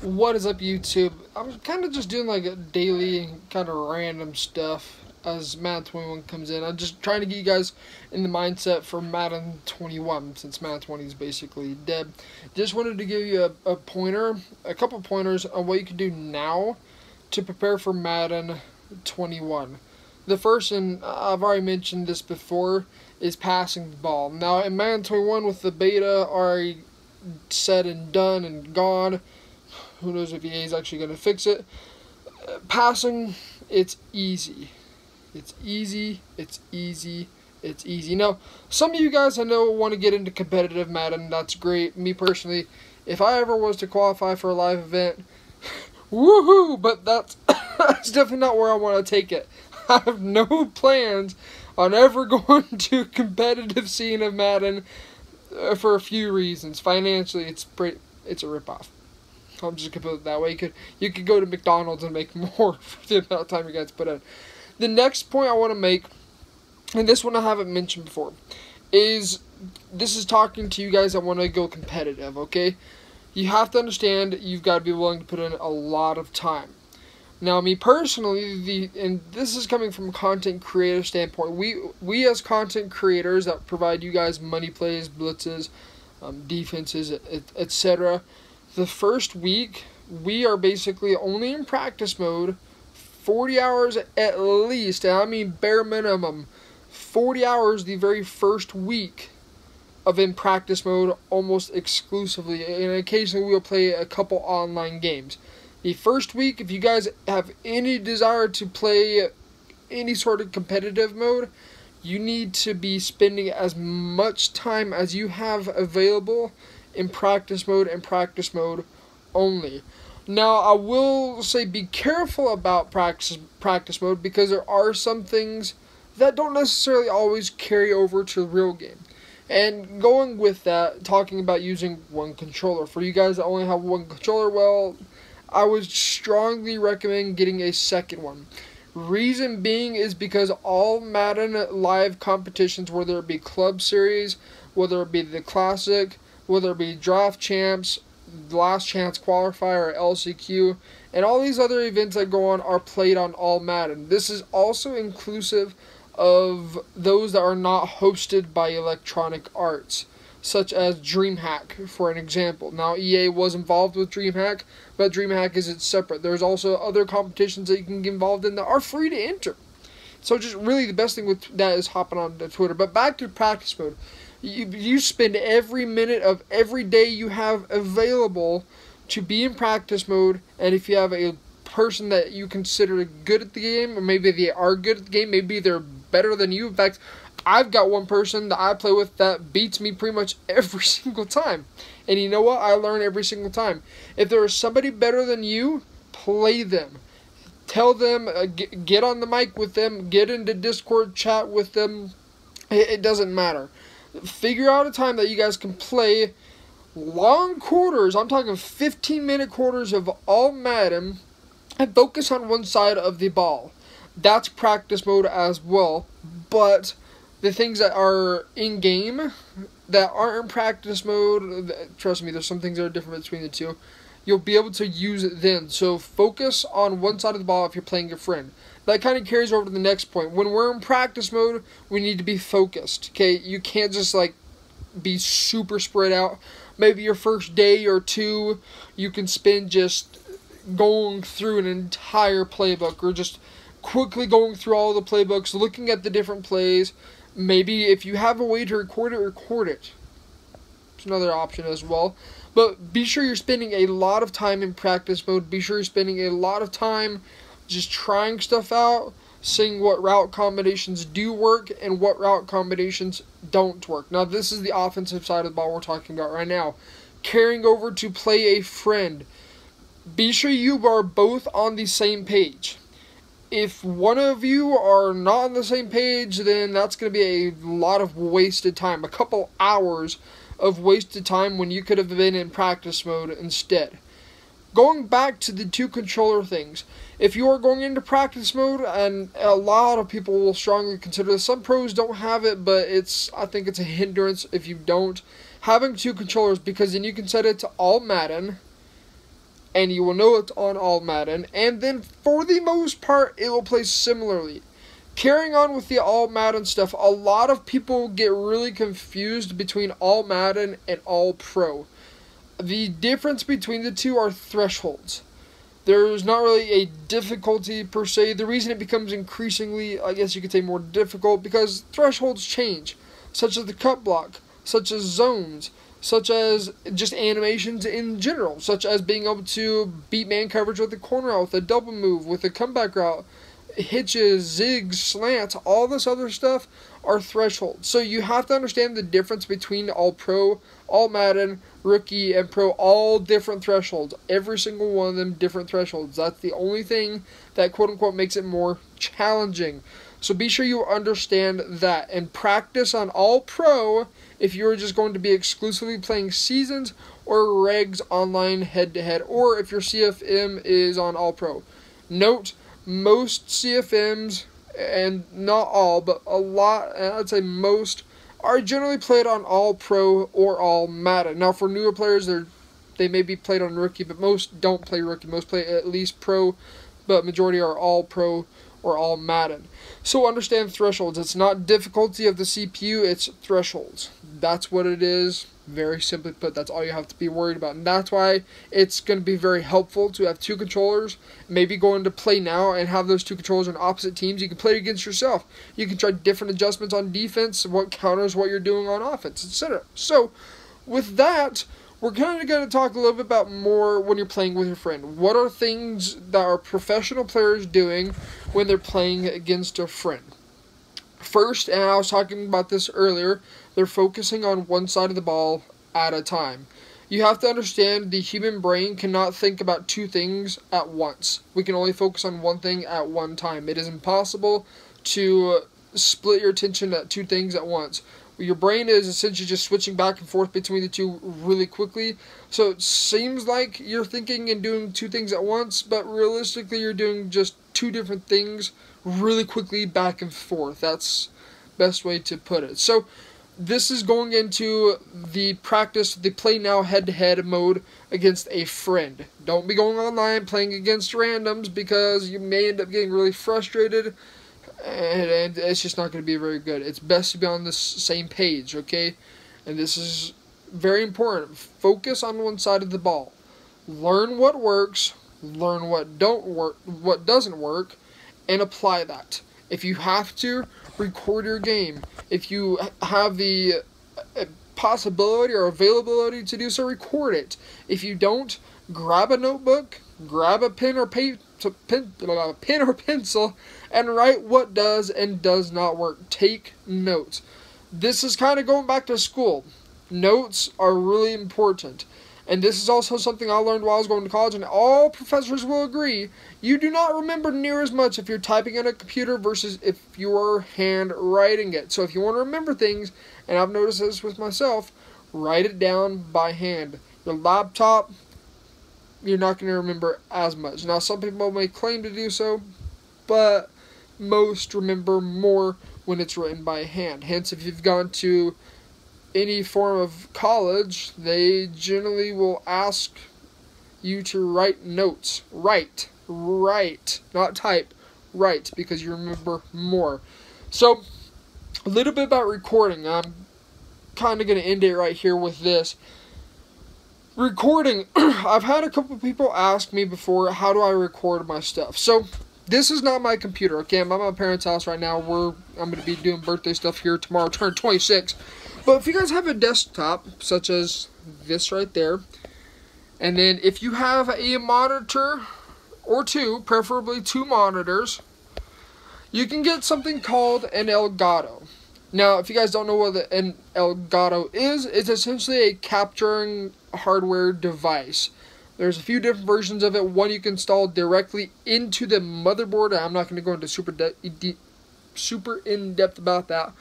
What is up, YouTube? I'm kind of just doing like a daily kind of random stuff as Madden 21 comes in. I'm just trying to get you guys in the mindset for Madden 21 since Madden 20 is basically dead. Just wanted to give you a pointer, a couple pointers on what you can do now to prepare for Madden 21. The first, and I've already mentioned this before, is passing the ball. Now in Madden 21 with the beta already said and done and gone, who knows if EA is actually going to fix it. Passing, it's easy. It's easy. It's easy. It's easy. Now, some of you guys I know want to get into competitive Madden. That's great. Me personally, if I ever was to qualify for a live event, woohoo! But that's definitely not where I want to take it. I have no plans on ever going to competitive scene of Madden for a few reasons. Financially, it's a ripoff. I'm just gonna put it that way. You could go to McDonald's and make more for the amount of time you guys put in. The next point I want to make, and this one I haven't mentioned before, is this is talking to you guys that want to go competitive. Okay, you have to understand you've got to be willing to put in a lot of time. Now, me personally, and this is coming from a content creator standpoint. We as content creators that provide you guys money plays, blitzes, defenses, etc. The first week, we are basically only in practice mode, 40 hours at least, and I mean bare minimum, 40 hours the very first week of in practice mode almost exclusively, and occasionally we'll play a couple online games. The first week, if you guys have any desire to play any sort of competitive mode, you need to be spending as much time as you have available in practice mode and practice mode only. Now, I will say be careful about practice mode because there are some things that don't necessarily always carry over to the real game. And going with that, talking about using one controller. For you guys that only have one controller, well, I would strongly recommend getting a second one. Reason being is because all Madden live competitions, whether it be Club Series, whether it be the Classic, whether it be Draft Champs, Last Chance Qualifier, or LCQ, and all these other events that go on are played on all Madden. This is also inclusive of those that are not hosted by Electronic Arts, such as DreamHack, for an example. Now, EA was involved with DreamHack, but DreamHack is separate. There's also other competitions that you can get involved in that are free to enter. So just really the best thing with that is hopping on to Twitter. But back to practice mode. You spend every minute of every day you have available to be in practice mode, and if you have a person that you consider good at the game, or maybe they are good at the game, maybe they're better than you. In fact, I've got one person that I play with that beats me pretty much every single time. And you know what? I learn every single time. If there is somebody better than you, play them. Tell them, get on the mic with them, get into Discord chat with them. It doesn't matter. Figure out a time that you guys can play long quarters. I'm talking 15-minute quarters of all Madden and focus on one side of the ball. That's practice mode as well. But the things that are in-game that aren't in practice mode, trust me, there's some things that are different between the two. You'll be able to use it then. So focus on one side of the ball if you're playing your friend. That kind of carries over to the next point. When we're in practice mode, we need to be focused. Okay, you can't just like be super spread out. Maybe your first day or two, you can spend just going through an entire playbook, or just quickly going through all the playbooks, looking at the different plays. Maybe if you have a way to record it. It's another option as well. But be sure you're spending a lot of time in practice mode. Be sure you're spending a lot of time just trying stuff out, seeing what route combinations do work and what route combinations don't work. Now, this is the offensive side of the ball we're talking about right now. Carrying over to play a friend. Be sure you are both on the same page. If one of you are not on the same page, then that's going to be a lot of wasted time. A couple hours of wasted time when you could have been in practice mode instead. Going back to the two controller things, if you are going into practice mode, and a lot of people will strongly consider this, some pros don't have it, but I think it's a hindrance if you don't, having two controllers, because then you can set it to all Madden, and you will know it's on all Madden, and then for the most part, it will play similarly. Carrying on with the all Madden stuff, a lot of people get really confused between all Madden and all Pro. The difference between the two are thresholds. There's not really a difficulty per se. The reason it becomes increasingly, I guess you could say, more difficult because thresholds change, such as the cut block, such as zones, such as just animations in general, such as being able to beat man coverage with a corner out, with a double move, with a comeback route, hitches, zigs, slants, all this other stuff are thresholds. So you have to understand the difference between all Pro, all Madden, Rookie, and Pro, all different thresholds. Every single one of them different thresholds. That's the only thing that quote-unquote makes it more challenging. So be sure you understand that and practice on all Pro if you're just going to be exclusively playing seasons or regs online head-to-head, or if your CFM is on all Pro. Note, most CFMs, and not all, but a lot, and I'd say most, are generally played on all Pro or all Madden. Now, for newer players, they may be played on Rookie, but most don't play Rookie. Most play at least Pro, but majority are all Pro or all Madden. So understand thresholds. It's not difficulty of the CPU, it's thresholds. That's what it is. Very simply put, that's all you have to be worried about. And that's why it's going to be very helpful to have two controllers. Maybe go into play now and have those two controllers on opposite teams. You can play against yourself. You can try different adjustments on defense, what counters what you're doing on offense, etc. So, with that, we're kind of going to talk a little bit about more when you're playing with your friend. What are things that are professional players doing when they're playing against a friend? First, and I was talking about this earlier, they're focusing on one side of the ball at a time. You have to understand the human brain cannot think about two things at once. We can only focus on one thing at one time. It is impossible to split your attention at two things at once. Your brain is essentially just switching back and forth between the two really quickly. So it seems like you're thinking and doing two things at once, but realistically you're doing just two different things really quickly back and forth. That's the best way to put it. So this is going into the practice, the play now head-to-head mode against a friend. Don't be going online playing against randoms because you may end up getting really frustrated and it's just not going to be very good. It's best to be on the same page, okay? And this is very important. Focus on one side of the ball. Learn what works, learn what doesn't work, and apply that. If you have to, record your game. If you have the possibility or availability to do so, record it. If you don't, grab a notebook, grab a pen or pencil, and write what does and does not work. Take notes. This is kind of going back to school. Notes are really important. And this is also something I learned while I was going to college, and all professors will agree. You do not remember near as much if you're typing on a computer versus if you are handwriting it. So if you want to remember things, and I've noticed this with myself, write it down by hand. Your laptop, you're not going to remember as much. Now, some people may claim to do so, but most remember more when it's written by hand. Hence, if you've gone to any form of college, they generally will ask you to write notes. Write, not type, write, because you remember more. So, a little bit about recording. I'm kind of going to end it right here with this. Recording, I've had a couple people ask me before, how do I record my stuff? So, this is not my computer, okay? I'm at my parents' house right now. I'm going to be doing birthday stuff here tomorrow, turn 26. But if you guys have a desktop, such as this right there, and then if you have a monitor or two, preferably two monitors, you can get something called an Elgato. Now, if you guys don't know what an Elgato is, it's essentially a capturing hardware device. There's a few different versions of it. One you can install directly into the motherboard. I'm not going to go into super in-depth about that.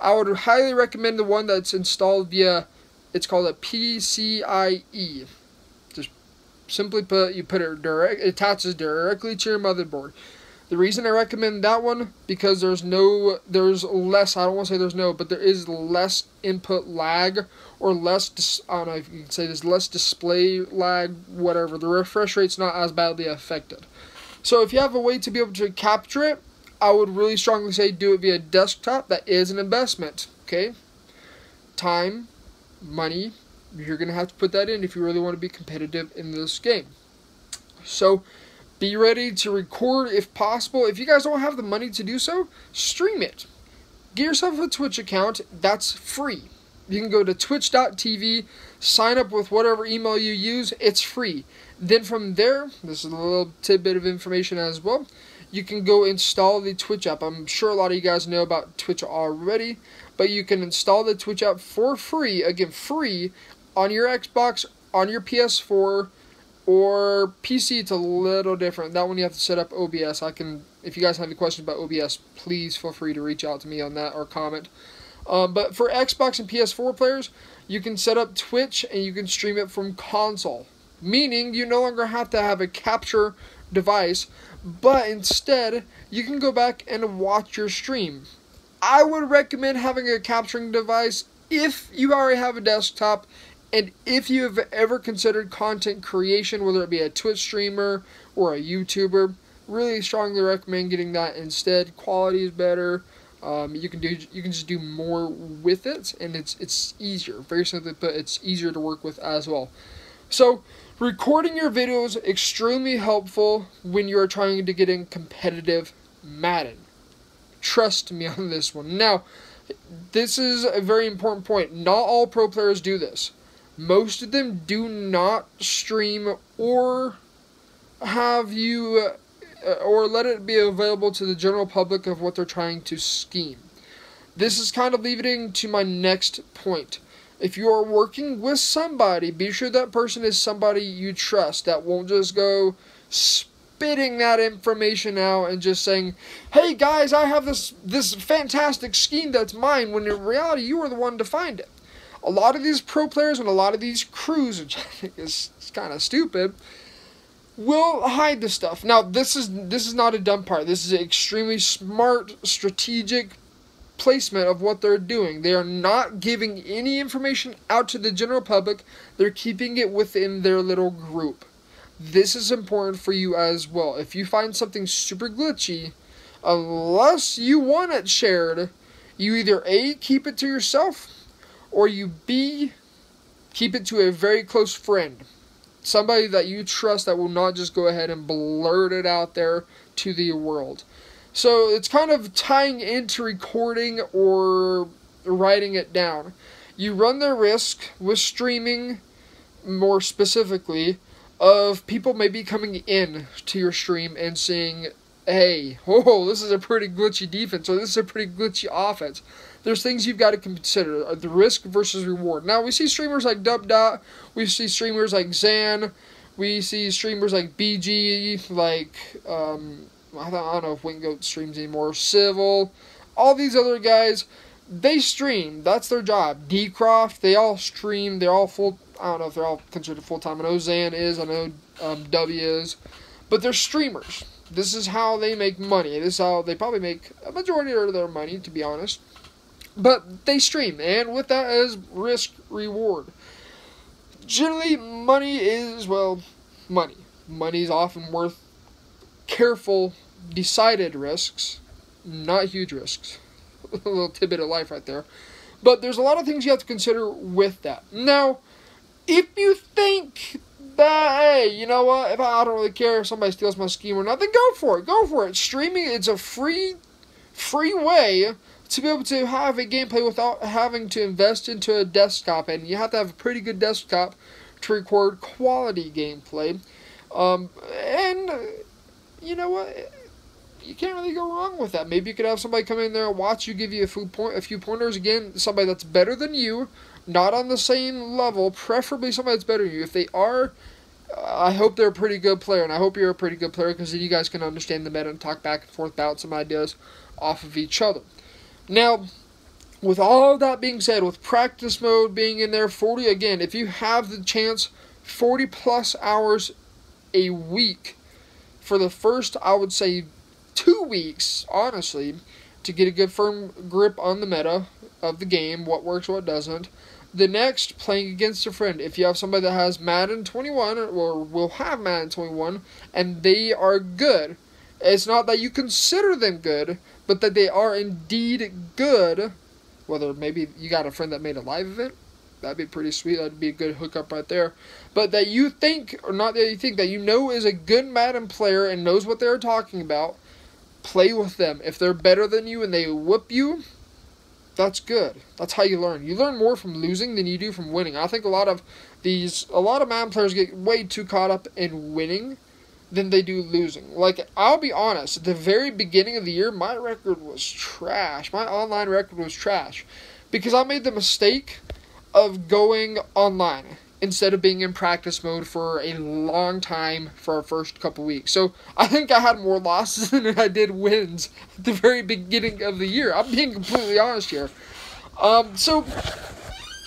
I would highly recommend the one that's installed via, it's called a PCIe. Just simply put, you put it it attaches directly to your motherboard. The reason I recommend that one, because there's less, I don't want to say there's no, but there is less input lag, or less, I don't know if you can say there's less display lag, whatever. The refresh rate's not as badly affected. So if you have a way to be able to capture it, I would really strongly say do it via desktop. That is an investment, okay? Time, money, you're going to have to put that in if you really want to be competitive in this game. So be ready to record if possible. If you guys don't have the money to do so, stream it. Get yourself a Twitch account. That's free. You can go to twitch.tv, sign up with whatever email you use. It's free. Then from there, this is a little tidbit of information as well, you can go install the Twitch app. I'm sure a lot of you guys know about Twitch already, but you can install the Twitch app for free, again free, on your Xbox, on your PS4, or PC. It's a little different. That one you have to set up OBS. If you guys have any questions about OBS, please feel free to reach out to me on that or comment. But for Xbox and PS4 players, you can set up Twitch and you can stream it from console. Meaning you no longer have to have a capture device, but instead you can go back and watch your stream. I would recommend having a capturing device if you already have a desktop, and if you have ever considered content creation, whether it be a Twitch streamer or a YouTuber. Really strongly recommend getting that instead. Quality is better. You can just do more with it, and it's easier. Very simply put, it's easier to work with as well. So recording your videos is extremely helpful when you are trying to get in competitive Madden. Trust me on this one. Now, this is a very important point. Not all pro players do this. Most of them do not stream or have you or let it be available to the general public of what they're trying to scheme. This is kind of leading to my next point. If you are working with somebody, be sure that person is somebody you trust, that won't just go spitting that information out and just saying, hey guys, I have this fantastic scheme that's mine, when in reality you are the one to find it. A lot of these pro players and a lot of these crews, which I think is kind of stupid, will hide this stuff. Now, this is not a dumb part. This is an extremely smart, strategic placement of what they're doing. They are not giving any information out to the general public. They're keeping it within their little group. This is important for you as well. If you find something super glitchy, unless you want it shared, you either A, keep it to yourself, or you B, keep it to a very close friend. Somebody that you trust that will not just go ahead and blurt it out there to the world. So it's kind of tying into recording or writing it down. You run the risk with streaming, more specifically, of people maybe coming in to your stream and saying, hey, oh, this is a pretty glitchy defense, or this is a pretty glitchy offense. There's things you've got to consider. The risk versus reward. Now, we see streamers like Dubdot. We see streamers like Zan. We see streamers like BG, like, I don't know if Wingoat streams anymore. Civil. All these other guys, they stream. That's their job. Decroft, they all stream. They're all full. I don't know if they're all considered full-time. I know Zan is. I know W is. But they're streamers. This is how they make money. This is how they probably make a majority of their money, to be honest. But they stream, and with that is risk-reward. Generally, money is, well, money. Money is often worth careful, decided risks, not huge risks. A little tidbit of life right there. But there's a lot of things you have to consider with that. Now, if you think that, hey, you know what, if I don't really care if somebody steals my scheme or not, then go for it. Go for it. Streaming, it's a free way to be able to have a gameplay without having to invest into a desktop, and you have to have a pretty good desktop to record quality gameplay. And you know what? You can't really go wrong with that. Maybe you could have somebody come in there and watch you, give you a few pointers. Again, somebody that's better than you, not on the same level, preferably somebody that's better than you. If they are, I hope they're a pretty good player, and I hope you're a pretty good player, because then you guys can understand the meta and talk back and forth, bounce some ideas off of each other. Now, with all that being said, with practice mode being in there, 40, again, if you have the chance, 40 plus hours a week for the first, I would say, 2 weeks, honestly, to get a good firm grip on the meta of the game, what works, what doesn't. The next, playing against a friend. If you have somebody that has Madden 21, or will have Madden 21, and they are good, it's not that you consider them good, but that they are indeed good. Whether maybe you got a friend that made a live event, that'd be pretty sweet. That'd be a good hookup right there. But that you think, or not that you think, that you know is a good Madden player and knows what they're talking about, play with them. If they're better than you and they whoop you, that's good. That's how you learn. You learn more from losing than you do from winning. I think a lot of Madden players get way too caught up in winning than they do losing. Like, I'll be honest, at the very beginning of the year, my record was trash. My online record was trash. Because I made the mistake of going online instead of being in practice mode for a long time for our first couple weeks. So I think I had more losses than I did wins at the very beginning of the year. I'm being completely honest here. So,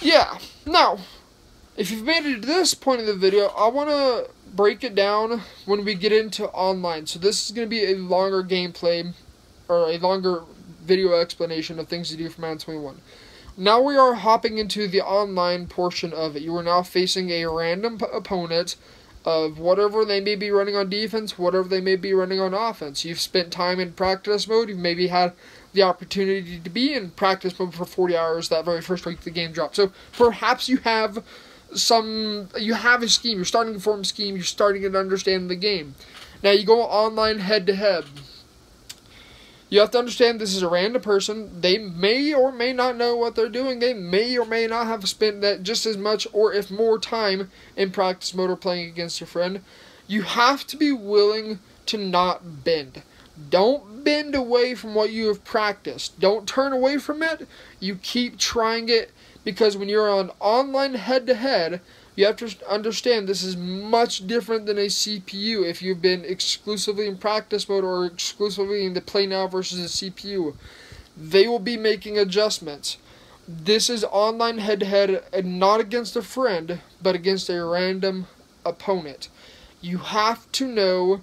yeah. Now, if you've made it to this point of the video, I want to break it down when we get into online. So this is going to be a longer gameplay, or a longer video explanation of things to do for Madden 21. Now we are hopping into the online portion of it. You are now facing a random opponent of whatever they may be running on defense, whatever they may be running on offense. You've spent time in practice mode. You've maybe had the opportunity to be in practice mode for 40 hours that very first week the game dropped. So perhaps you have a scheme. You're starting to form a scheme. You're starting to understand the game. Now you go online head-to-head. You have to understand this is a random person. They may or may not know what they're doing. They may or may not have spent that just as much or if more time in practice mode or playing against your friend. You have to be willing to not bend. Don't bend away from what you have practiced. Don't turn away from it. You keep trying it, because when you're on online head-to-head, you have to understand this is much different than a CPU. If you've been exclusively in practice mode or exclusively in the play now versus a CPU, they will be making adjustments. This is online head-to-head, and not against a friend, but against a random opponent. You have to know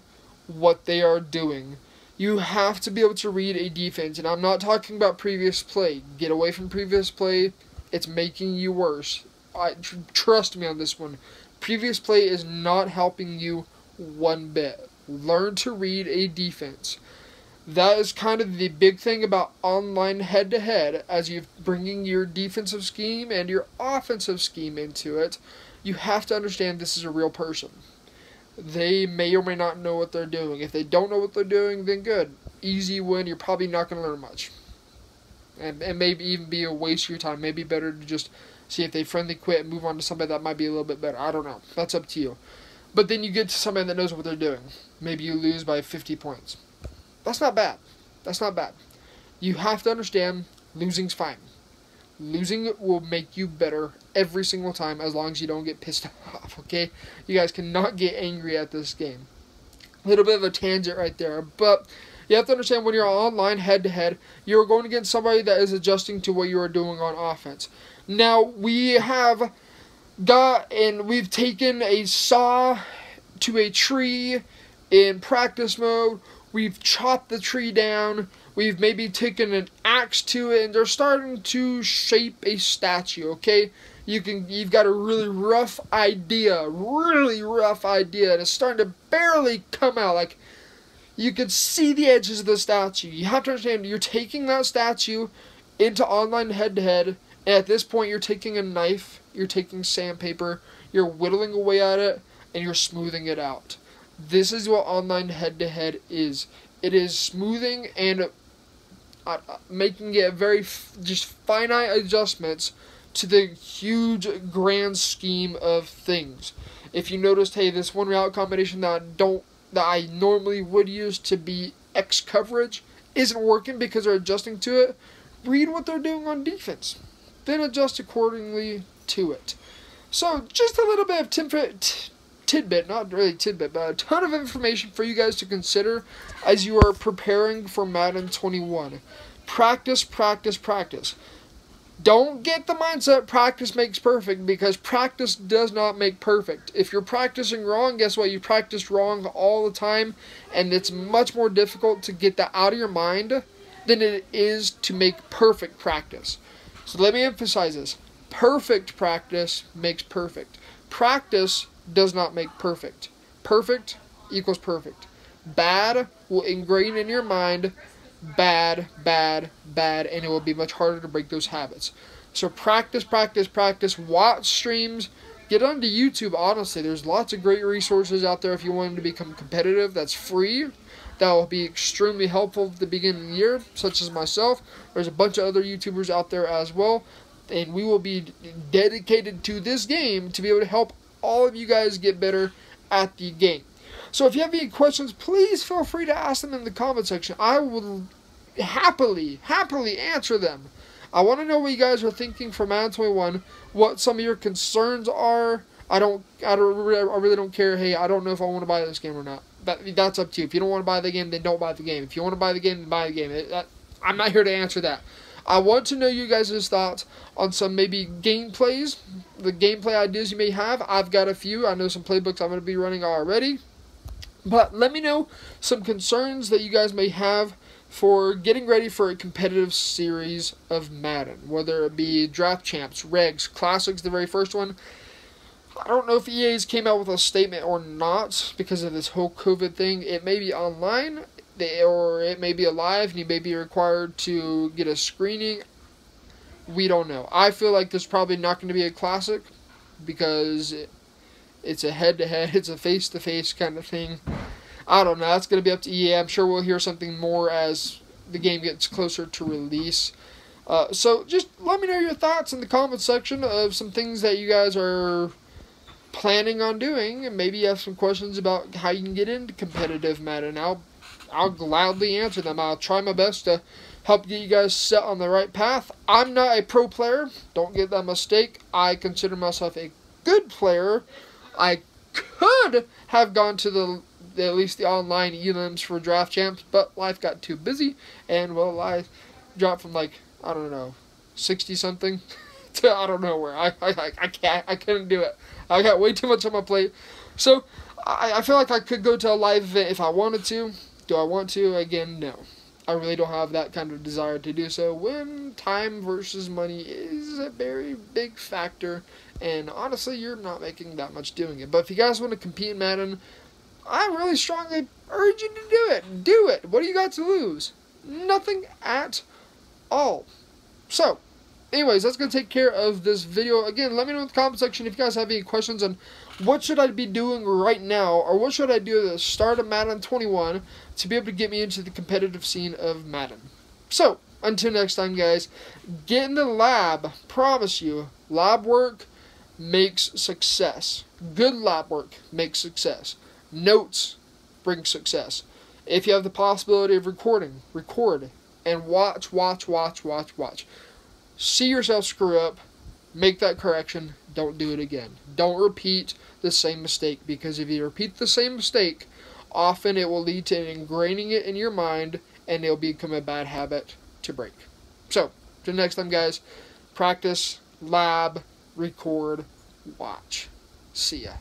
what they are doing. You have to be able to read a defense, and I'm not talking about previous play. Get away from previous play. It's making you worse. Trust me on this one. Previous play is not helping you one bit. Learn to read a defense. That is kind of the big thing about online head-to-head. As you're bringing your defensive scheme and your offensive scheme into it, you have to understand this is a real person. They may or may not know what they're doing. If they don't know what they're doing, then good. Easy win. You're probably not going to learn much. And maybe even be a waste of your time. Maybe better to just see if they friendly quit and move on to somebody that might be a little bit better. I don't know. That's up to you. But then you get to somebody that knows what they're doing. Maybe you lose by 50 points. That's not bad. That's not bad. You have to understand losing's fine. Losing will make you better every single time as long as you don't get pissed off, okay? You guys cannot get angry at this game. A little bit of a tangent right there, but you have to understand when you're online head-to-head, you're going against somebody that is adjusting to what you are doing on offense. Now, we have we've taken a saw to a tree in practice mode. We've chopped the tree down. We've maybe taken an axe to it, and they're starting to shape a statue, okay? You've got a really rough idea, and it's starting to barely come out. Like, you can see the edges of the statue. You have to understand, you're taking that statue into online head-to-head, and at this point, you're taking a knife, you're taking sandpaper, you're whittling away at it, and you're smoothing it out. This is what online head-to-head is. It is smoothing and making it very just finite adjustments to the huge grand scheme of things. If you noticed, hey, this one route combination that I normally would use to be X coverage isn't working because they're adjusting to it, read what they're doing on defense. Then adjust accordingly to it. So, just a little bit of tidbit, not really tidbit, but a ton of information for you guys to consider as you are preparing for Madden 21. Practice, practice, practice. Don't get the mindset practice makes perfect, because practice does not make perfect. If you're practicing wrong, guess what? You practice wrong all the time, and it's much more difficult to get that out of your mind than it is to make perfect practice. So let me emphasize this. Perfect practice makes perfect. Practice does not make perfect. Perfect equals perfect. Bad will ingrain in your mind. Bad, bad, bad, and it will be much harder to break those habits. So practice, practice, practice. Watch streams. Get onto YouTube, honestly. There's lots of great resources out there if you want to become competitive. That's free. That will be extremely helpful at the beginning of the year, such as myself. There's a bunch of other YouTubers out there as well. And we will be dedicated to this game to be able to help all of you guys get better at the game. So if you have any questions, please feel free to ask them in the comment section. I will happily answer them. I want to know what you guys are thinking for Madden 21, what some of your concerns are. I really don't care. Hey, I don't know if I want to buy this game or not. That's up to you. If you don't want to buy the game, then don't buy the game. If you want to buy the game, then buy the game. I'm not here to answer that. I want to know you guys' thoughts on some maybe gameplays, the gameplay ideas you may have. I've got a few. I know some playbooks I'm going to be running already. But let me know some concerns that you guys may have for getting ready for a competitive series of Madden. Whether it be Draft Champs, Regs, Classics, the very first one. I don't know if EA's came out with a statement or not because of this whole COVID thing. It may be online, or it may be live, and you may be required to get a screening. We don't know. I feel like there's probably not going to be a Classic because it's a head-to-head, it's a face-to-face kind of thing. I don't know. That's going to be up to EA. I'm sure we'll hear something more as the game gets closer to release. So just let me know your thoughts in the comment section of some things that you guys are planning on doing, and maybe you have some questions about how you can get into competitive Madden. I'll gladly answer them. I'll try my best to help get you guys set on the right path. I'm not a pro player. Don't get that mistake. I consider myself a good player. I could have gone to at least the online elims for Draft Champs, but life got too busy, and well, I dropped from like, I don't know, 60 something to I don't know where. I couldn't do it. I got way too much on my plate. So I feel like I could go to a live event if I wanted to. Do I want to? Again, no. I really don't have that kind of desire to do so when time versus money is a very big factor, and honestly, you're not making that much doing it. But if you guys want to compete in Madden, I really strongly urge you to do it. Do it. What do you got to lose? Nothing at all. So, anyways, that's going to take care of this video. Again, let me know in the comment section if you guys have any questions on what should I be doing right now, or what should I do at the start of Madden 21 to be able to get me into the competitive scene of Madden. So, until next time, guys, get in the lab. Promise you, lab work makes success. Good lab work makes success. Notes bring success. If you have the possibility of recording, record and watch. See yourself screw up, make that correction, don't do it again. Don't repeat the same mistake, because if you repeat the same mistake, often it will lead to ingraining it in your mind, and it'll become a bad habit to break. So, till next time, guys, practice, lab, record, watch. See ya.